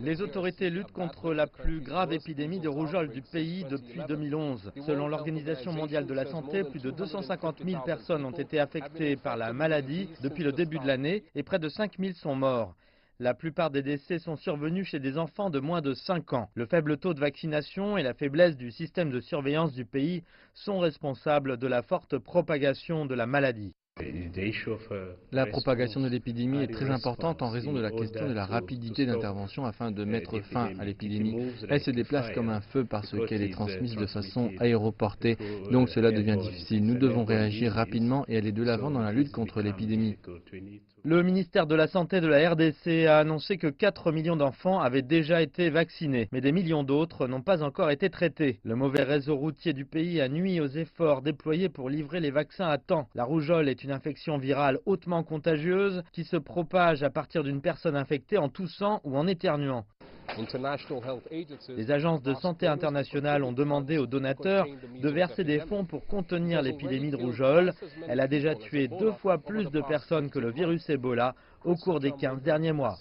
Les autorités luttent contre la plus grave épidémie de rougeole du pays depuis 2011. Selon l'Organisation mondiale de la santé, plus de 250 000 personnes ont été affectées par la maladie depuis le début de l'année et près de 5 000 sont morts. La plupart des décès sont survenus chez des enfants de moins de 5 ans. Le faible taux de vaccination et la faiblesse du système de surveillance du pays sont responsables de la forte propagation de la maladie. La propagation de l'épidémie est très importante en raison de la question de la rapidité d'intervention afin de mettre fin à l'épidémie. Elle se déplace comme un feu parce qu'elle est transmise de façon aéroportée, donc cela devient difficile. Nous devons réagir rapidement et aller de l'avant dans la lutte contre l'épidémie. Le ministère de la Santé de la RDC a annoncé que 4 millions d'enfants avaient déjà été vaccinés, mais des millions d'autres n'ont pas encore été traités. Le mauvais réseau routier du pays a nui aux efforts déployés pour livrer les vaccins à temps. La rougeole est une infection virale hautement contagieuse qui se propage à partir d'une personne infectée en toussant ou en éternuant. Les agences de santé internationales ont demandé aux donateurs de verser des fonds pour contenir l'épidémie de rougeole. Elle a déjà tué 2 fois plus de personnes que le virus Ebola au cours des 15 derniers mois.